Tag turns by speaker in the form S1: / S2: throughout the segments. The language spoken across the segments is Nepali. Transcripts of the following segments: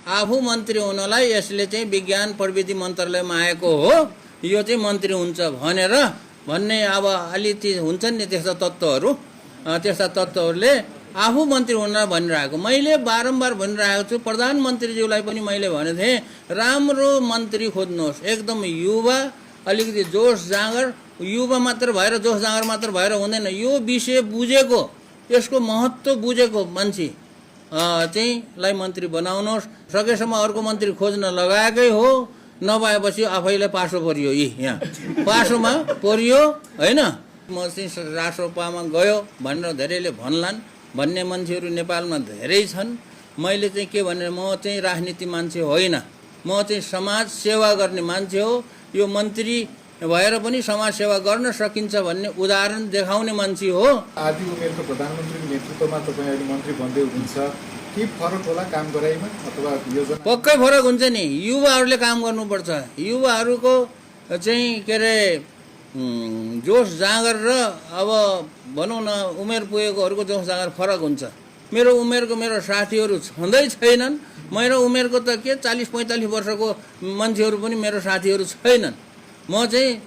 S1: आफू मन्त्री हुनलाई यसले चाहिँ विज्ञान प्रविधि मन्त्रालयमा आएको हो, यो चाहिँ मन्त्री हुन्छ भनेर भन्ने अब अलिकति हुन्छन् नि त्यस्ता तत्त्वहरूले आफू मन्त्री हुन भनिरहेको। मैले बारम्बार भनिरहेको छु, प्रधानमन्त्रीज्यूलाई पनि मैले भनेको थिएँ, राम्रो मन्त्री खोज्नुहोस्, एकदम युवा, अलिकति जोस जाँगर, युवा मात्र भएर जोस जाँगर मात्र भएर हुँदैन, यो विषय बुझेको, यसको महत्त्व बुझेको मान्छे चाहिँ लाई मन्त्री बनाउनुहोस्। सकेसम्म अर्को मन्त्री खोज्न लगाएकै हो, नभएपछि आफैलाई पासो परियो, यहाँ पासोमा परियो होइन। म चाहिँ राष्ट्रसभामा गयो भनेर धेरैले भन्लान्, भन्ने मान्छेहरू नेपालमा धेरै छन्। मैले चाहिँ के भने, म चाहिँ राजनीति मान्छे होइन, म चाहिँ समाज सेवा गर्ने मान्छे हो। यो मन्त्री भएर पनि समाज सेवा गर्न सकिन्छ भन्ने उदाहरण देखाउने मान्छे हो।
S2: आदि उमेरको प्रधानमन्त्रीको नेतृत्वमा तपाईँ अहिले मन्त्री बन्दै हुनुहुन्छ, के फरक होला काम गराइमा अथवा योजना?
S1: पक्कै फरक हुन्छ नि, युवाहरूले काम गर्नुपर्छ। युवाहरूको चाहिँ के अरे जोस जाँगर र अब भनौँ न उमेर पुगेकोहरूको जोस जाँगर फरक हुन्छ। मेरो उमेरको मेरो साथीहरू छँदै छैनन्, मेरो उमेरको त के 40-45 वर्षको मान्छेहरू पनि मेरो साथीहरू छैनन्। म चाहिँ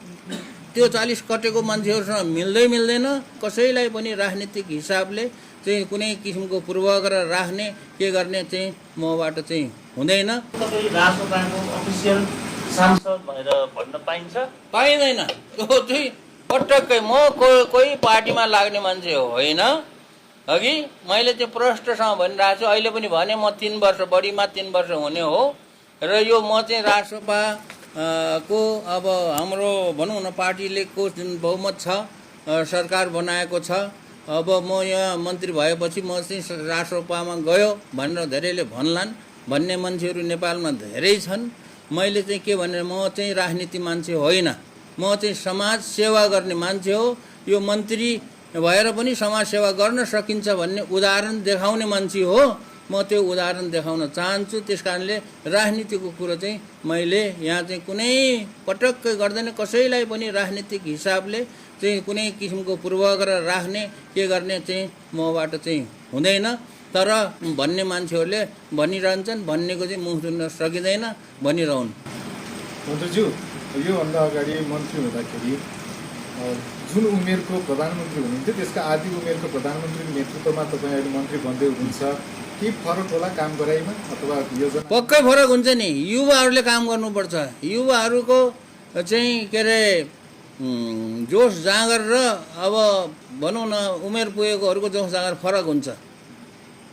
S1: त्यो 40 कटेको मान्छेहरूसँग मिल्दैन। कसैलाई पनि राजनीतिक हिसाबले चाहिँ कुनै किसिमको पूर्वाग्रह राख्ने के गर्ने चाहिँ मबाट चाहिँ हुँदैन।
S3: तपाईँ राष्ट्रसभाको अफिसियल सांसद भनेर भन्न पाइन्छ?
S1: पाइँदैन। त्यो चाहिँ पटक्कै म कोही पार्टीमा लाग्ने मान्छे होइन, अघि मैले त्यो प्रष्टसँग भनिरहेको छु, अहिले पनि भने म 3 वर्ष बढीमा 3 वर्ष हुने हो र यो म चाहिँ राष्ट्रसभा को अब हाम्रो भनौँ न पार्टीले को जुन बहुमत छ, सरकार बनाएको छ, अब म यहाँ मन्त्री भएपछि म चाहिँ राष्ट्रसभामा गयो भनेर धेरैले भन्लान्, भन्ने मान्छेहरू नेपालमा धेरै छन्। मैले चाहिँ के भने, म चाहिँ राजनीति मान्छे होइन, म चाहिँ समाज सेवा गर्ने मान्छे हो। यो मन्त्री भएर पनि समाज सेवा गर्न सकिन्छ भन्ने उदाहरण देखाउने मान्छे हो। म त्यो उदाहरण देखाउन चाहन्छु। त्यस कारणले राजनीतिको कुरो चाहिँ मैले यहाँ चाहिँ कुनै पटक्कै गर्दैन। कसैलाई पनि राजनीतिक हिसाबले चाहिँ कुनै किसिमको पूर्वाग्रह राख्ने के गर्ने चाहिँ मबाट चाहिँ हुँदैन। तर भन्ने मान्छेहरूले भनिरहन्छन्, भन्नेको चाहिँ मुख सुन्न सकिँदैन, भनिरहन्।
S2: मन्त्रीज्यू, योभन्दा अगाडि मन्त्री हुँदाखेरि जुन उमेरको प्रधानमन्त्री हुनुहुन्थ्यो त्यसका आदि उमेरको प्रधानमन्त्रीको नेतृत्वमा तपाईँ अहिले मन्त्री बन्दै हुनुहुन्छ, के फरक होला काम गराइमा अथवा योजना?
S1: पक्कै फरक हुन्छ नि, युवाहरूले काम गर्नुपर्छ। युवाहरूको चाहिँ के अरे जोस जाँगर र अब भनौँ न उमेर पुगेकोहरूको जोस जाँगर फरक हुन्छ।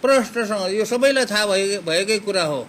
S1: प्रष्टसँग यो सबैलाई थाहा भएकै कुरा हो।